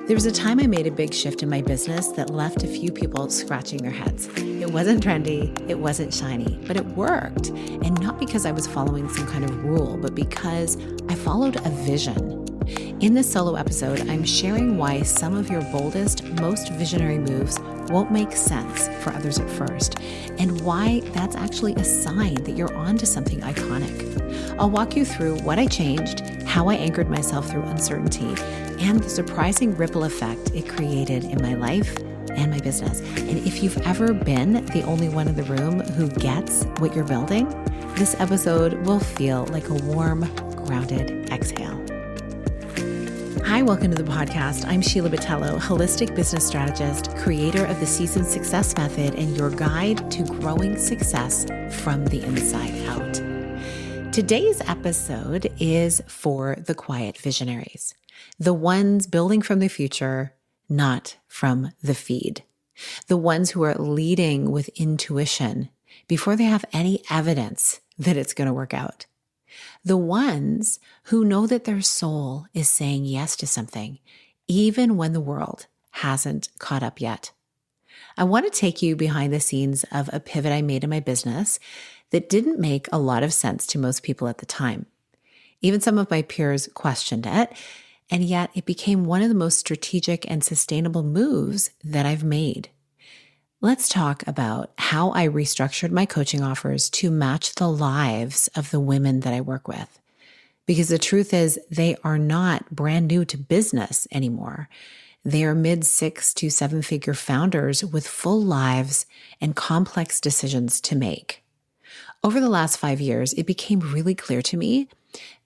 There was a time I made a big shift in my business that left a few people scratching their heads. It wasn't trendy, it wasn't shiny, but it worked. And not because I was following some kind of rule, but because I followed a vision. In this solo episode, I'm sharing why some of your boldest, most visionary moves won't make sense for others at first, and why that's actually a sign that you're onto something iconic. I'll walk you through what I changed, how I anchored myself through uncertainty, and the surprising ripple effect it created in my life and my business. And if you've ever been the only one in the room who gets what you're building, this episode will feel like a warm, grounded exhale. Hi, welcome to the podcast. I'm Sheila Botello, holistic business strategist, creator of the Seasoned Success Method, and your guide to growing success from the inside out. Today's episode is for the quiet visionaries, the ones building from the future, not from the feed, the ones who are leading with intuition before they have any evidence that it's going to work out. The ones who know that their soul is saying yes to something, even when the world hasn't caught up yet. I want to take you behind the scenes of a pivot I made in my business that didn't make a lot of sense to most people at the time. Even some of my peers questioned it, and yet it became one of the most strategic and sustainable moves that I've made. Let's talk about how I restructured my coaching offers to match the lives of the women that I work with. Because the truth is, they are not brand new to business anymore. They are mid-6 to 7-figure founders with full lives and complex decisions to make. Over the last 5 years, it became really clear to me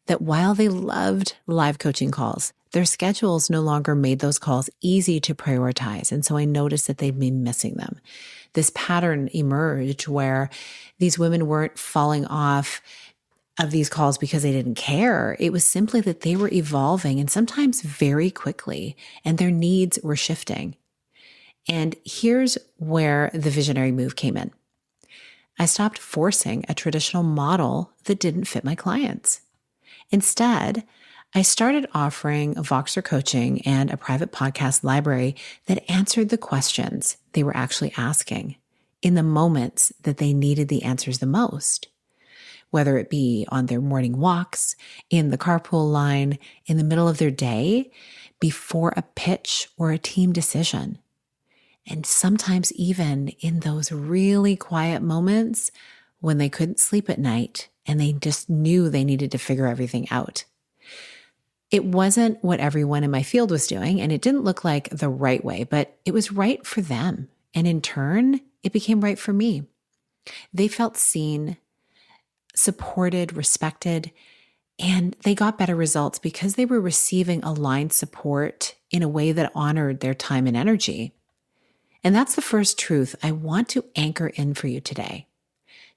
that while they loved live coaching calls, their schedules no longer made those calls easy to prioritize. And so I noticed that they'd been missing them. This pattern emerged where these women weren't falling off of these calls because they didn't care. It was simply that they were evolving, and sometimes very quickly, and their needs were shifting. And here's where the visionary move came in. I stopped forcing a traditional model that didn't fit my clients. Instead, I started offering Voxer coaching and a private podcast library that answered the questions they were actually asking in the moments that they needed the answers the most. Whether it be on their morning walks, in the carpool line, in the middle of their day, before a pitch or a team decision. And sometimes even in those really quiet moments when they couldn't sleep at night and they just knew they needed to figure everything out. It wasn't what everyone in my field was doing, and it didn't look like the right way, but it was right for them. And in turn, it became right for me. They felt seen, supported, respected, and they got better results because they were receiving aligned support in a way that honored their time and energy. And that's the first truth I want to anchor in for you today.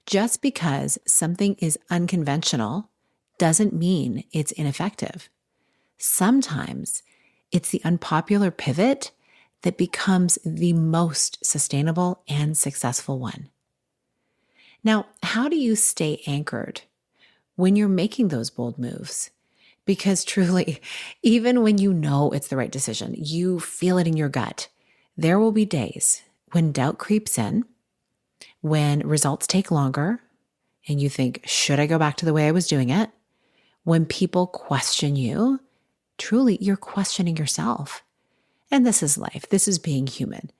Just because something is unconventional doesn't mean it's ineffective. Sometimes it's the unpopular pivot that becomes the most sustainable and successful one. Now, how do you stay anchored when you're making those bold moves? Because truly, even when you know it's the right decision, you feel it in your gut, there will be days when doubt creeps in, when results take longer, and you think, should I go back to the way I was doing it? When people question you, truly, you're questioning yourself. And this is life. This is being human.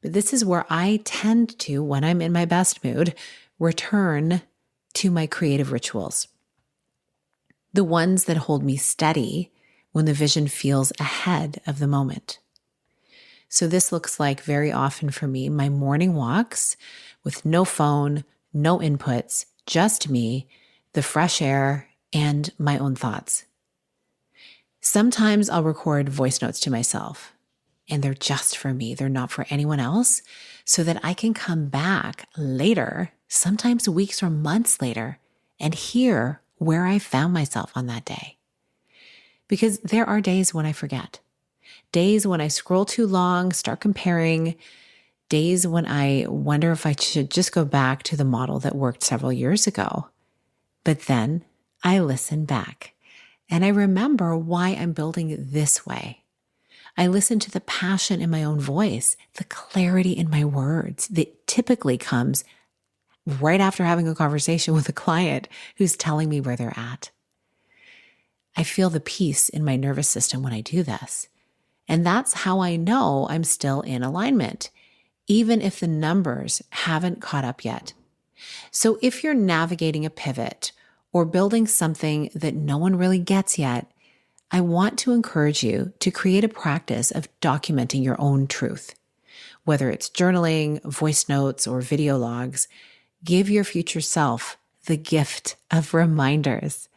But this is where I tend to, when I'm in my best mood, return to my creative rituals. The ones that hold me steady when the vision feels ahead of the moment. So this looks like very often for me, my morning walks with no phone, no inputs, just me, the fresh air, and my own thoughts. Sometimes I'll record voice notes to myself, and they're just for me. They're not for anyone else, so that I can come back later, sometimes weeks or months later, and hear where I found myself on that day. Because there are days when I forget. Days when I scroll too long, start comparing. Days when I wonder if I should just go back to the model that worked several years ago. But then I listen back and I remember why I'm building it this way. I listen to the passion in my own voice, the clarity in my words that typically comes right after having a conversation with a client who's telling me where they're at. I feel the peace in my nervous system when I do this. And that's how I know I'm still in alignment, even if the numbers haven't caught up yet. So if you're navigating a pivot or building something that no one really gets yet, I want to encourage you to create a practice of documenting your own truth. Whether it's journaling, voice notes, or video logs, give your future self the gift of reminders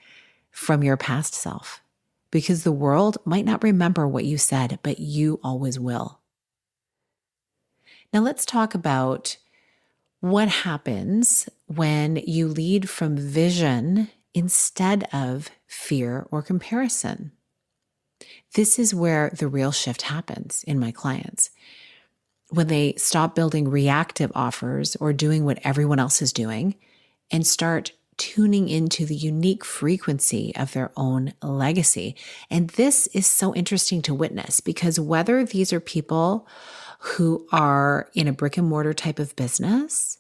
from your past self, because the world might not remember what you said, but you always will. Now let's talk about what happens when you lead from vision instead of fear or comparison. This is where the real shift happens in my clients. When they stop building reactive offers or doing what everyone else is doing and start tuning into the unique frequency of their own legacy. And this is so interesting to witness, because whether these are people who are in a brick and mortar type of business,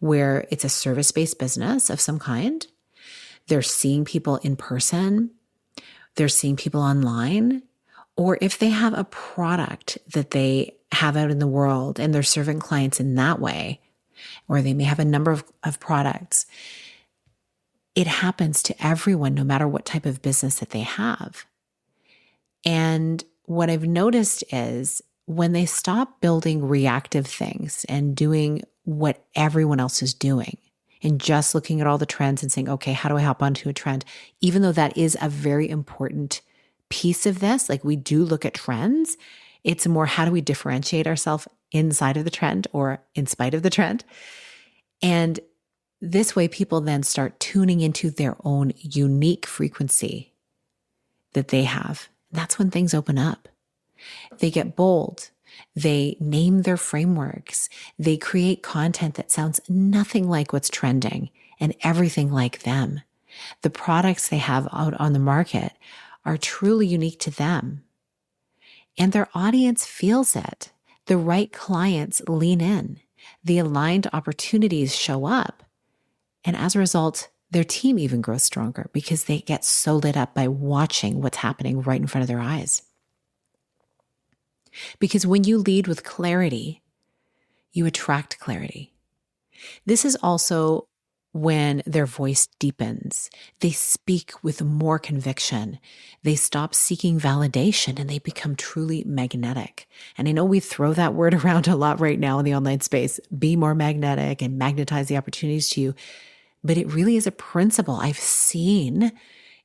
where it's a service-based business of some kind, they're seeing people in person, they're seeing people online, or if they have a product that they have out in the world and they're serving clients in that way, or they may have a number of products, it happens to everyone, no matter what type of business that they have. And what I've noticed is when they stop building reactive things and doing what everyone else is doing and just looking at all the trends and saying, okay, how do I hop onto a trend? Even though that is a very important piece of this, like we do look at trends, it's more how do we differentiate ourselves inside of the trend or in spite of the trend? And this way, people then start tuning into their own unique frequency that they have. That's when things open up. They get bold. They name their frameworks. They create content that sounds nothing like what's trending and everything like them. The products they have out on the market are truly unique to them. And their audience feels it. The right clients lean in. The aligned opportunities show up. And as a result, their team even grows stronger because they get so lit up by watching what's happening right in front of their eyes. Because when you lead with clarity, you attract clarity. This is also when their voice deepens. They speak with more conviction. They stop seeking validation and they become truly magnetic. And I know we throw that word around a lot right now in the online space. Be more magnetic and magnetize the opportunities to you. But it really is a principle I've seen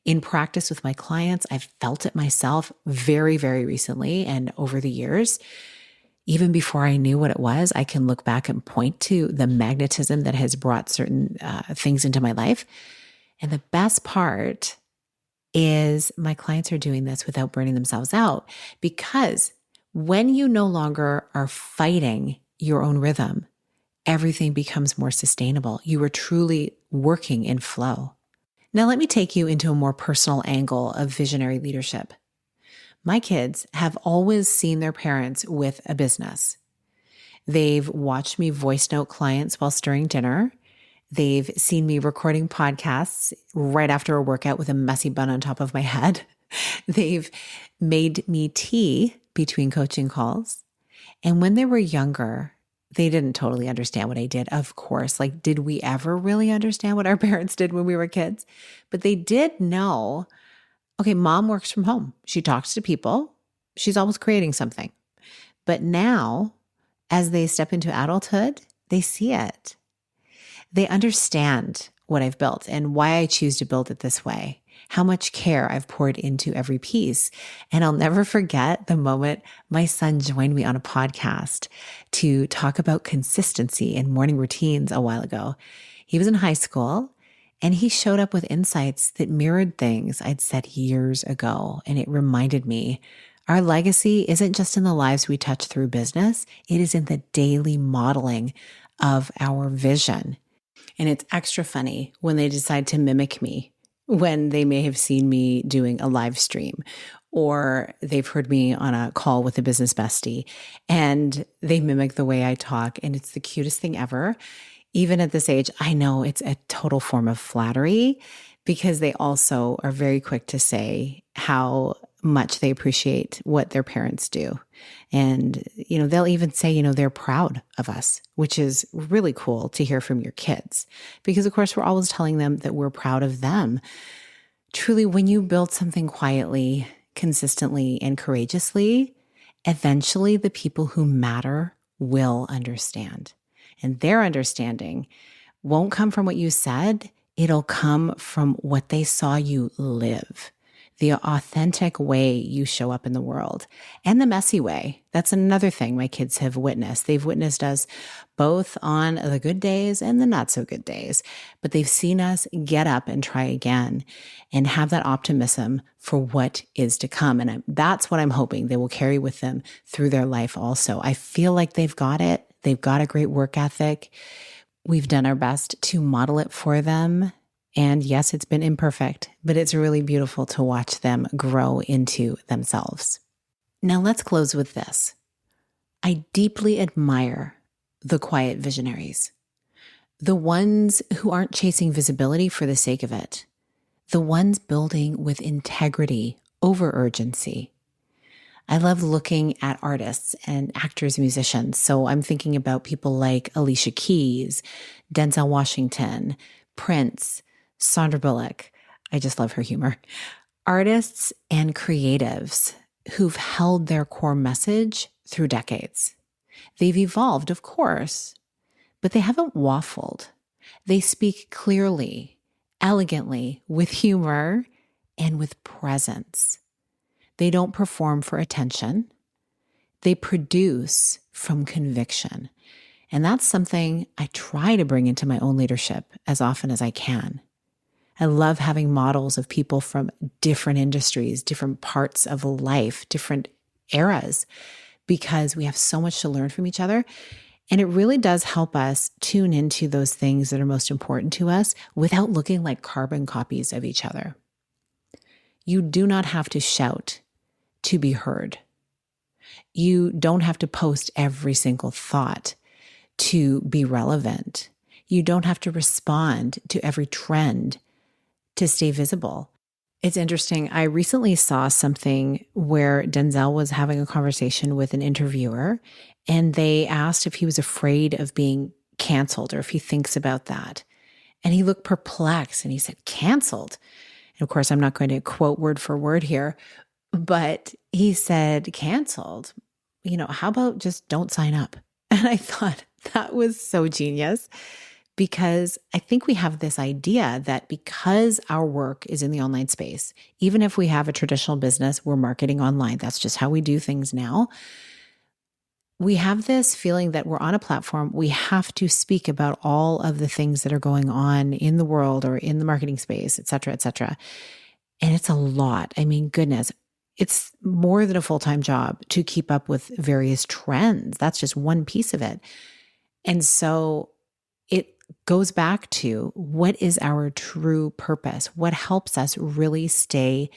in practice with my clients. I've felt it myself very, very recently and over the years. Even before I knew what it was, I can look back and point to the magnetism that has brought certain things into my life. And the best part is my clients are doing this without burning themselves out, because when you no longer are fighting your own rhythm, everything becomes more sustainable. You are truly working in flow. Now, let me take you into a more personal angle of visionary leadership. My kids have always seen their parents with a business. They've watched me voice note clients while stirring dinner. They've seen me recording podcasts right after a workout with a messy bun on top of my head. They've made me tea between coaching calls. And when they were younger, they didn't totally understand what I did. Of course, like, did we ever really understand what our parents did when we were kids? But they did know, okay, mom works from home. She talks to people. She's always creating something. But now, as they step into adulthood, they see it. They understand what I've built and why I choose to build it this way, how much care I've poured into every piece. And I'll never forget the moment my son joined me on a podcast to talk about consistency in morning routines a while ago. He was in high school and he showed up with insights that mirrored things I'd said years ago. And it reminded me, our legacy isn't just in the lives we touch through business, it is in the daily modeling of our vision. And it's extra funny when they decide to mimic me, when they may have seen me doing a live stream or they've heard me on a call with a business bestie and they mimic the way I talk. And it's the cutest thing ever. Even at this age, I know it's a total form of flattery because they also are very quick to say how much they appreciate what their parents do. And, they'll even say, they're proud of us, which is really cool to hear from your kids because, of course, we're always telling them that we're proud of them. Truly, when you build something quietly, consistently, and courageously, eventually the people who matter will understand. And their understanding won't come from what you said. It'll come from what they saw you live, the authentic way you show up in the world, and the messy way. That's another thing my kids have witnessed. They've witnessed us both on the good days and the not so good days, but they've seen us get up and try again and have that optimism for what is to come. And that's what I'm hoping they will carry with them through their life also. I feel like they've got it. They've got a great work ethic. We've done our best to model it for them. And yes, it's been imperfect, but it's really beautiful to watch them grow into themselves. Now let's close with this. I deeply admire the quiet visionaries, the ones who aren't chasing visibility for the sake of it, the ones building with integrity over urgency. I love looking at artists and actors, musicians. So I'm thinking about people like Alicia Keys, Denzel Washington, Prince, Sandra Bullock. I just love her humor. Artists and creatives who've held their core message through decades. They've evolved, of course, but they haven't waffled. They speak clearly, elegantly, with humor, and with presence. They don't perform for attention. They produce from conviction. And that's something I try to bring into my own leadership as often as I can. I love having models of people from different industries, different parts of life, different eras, because we have so much to learn from each other. And it really does help us tune into those things that are most important to us without looking like carbon copies of each other. You do not have to shout to be heard. You don't have to post every single thought to be relevant. You don't have to respond to every trend to stay visible. It's interesting. I recently saw something where Denzel was having a conversation with an interviewer, and they asked if he was afraid of being canceled or if he thinks about that. And he looked perplexed and he said, canceled? And of course, I'm not going to quote word for word here, but he said, canceled? How about just don't sign up? And I thought that was so genius. Because I think we have this idea that because our work is in the online space, even if we have a traditional business, we're marketing online. That's just how we do things now. We have this feeling that we're on a platform. We have to speak about all of the things that are going on in the world or in the marketing space, et cetera, et cetera. And it's a lot. I mean, goodness, it's more than a full-time job to keep up with various trends. That's just one piece of it. And so it goes back to what is our true purpose? What helps us really stay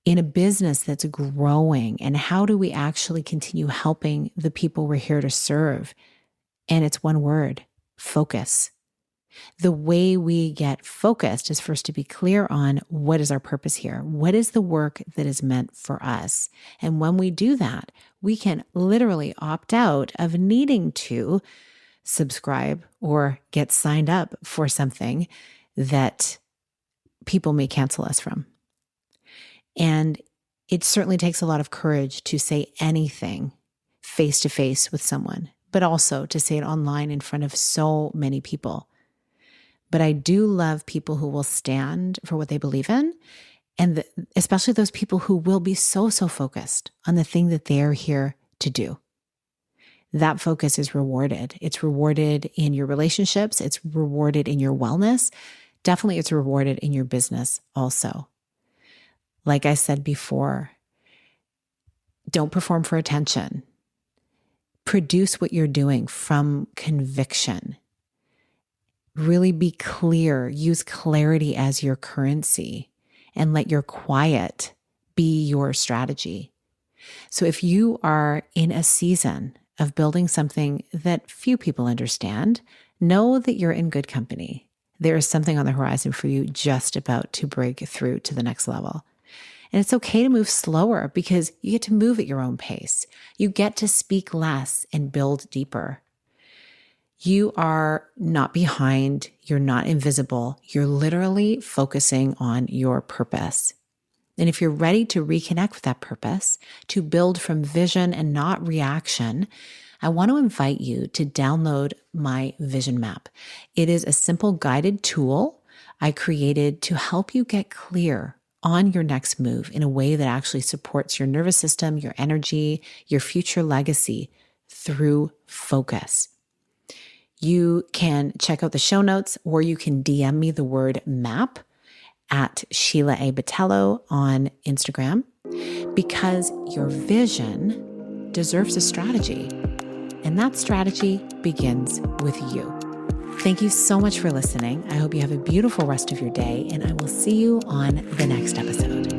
in a business that's growing? And how do we actually continue helping the people we're here to serve? And it's one word, focus. The way we get focused is first to be clear on what is our purpose here? What is the work that is meant for us? And when we do that, we can literally opt out of needing to subscribe or get signed up for something that people may cancel us from. And it certainly takes a lot of courage to say anything face to face with someone, but also to say it online in front of so many people. But I do love people who will stand for what they believe in, and especially those people who will be so focused on the thing that they're here to do. That focus is rewarded. It's rewarded in your relationships. It's rewarded in your wellness. Definitely it's rewarded in your business also. Like I said before, don't perform for attention. Produce what you're doing from conviction. Really be clear. Use clarity as your currency and let your quiet be your strategy. So if you are in a season of building something that few people understand, know that you're in good company. There is something on the horizon for you just about to break through to the next level. And it's okay to move slower because you get to move at your own pace. You get to speak less and build deeper. You are not behind. You're not invisible. You're literally focusing on your purpose. And if you're ready to reconnect with that purpose, to build from vision and not reaction, I want to invite you to download my vision map. It is a simple guided tool I created to help you get clear on your next move in a way that actually supports your nervous system, your energy, your future legacy through focus. You can check out the show notes, or you can DM me the word map at Sheila A. Botello on Instagram, because your vision deserves a strategy. And that strategy begins with you. Thank you so much for listening. I hope you have a beautiful rest of your day, and I will see you on the next episode.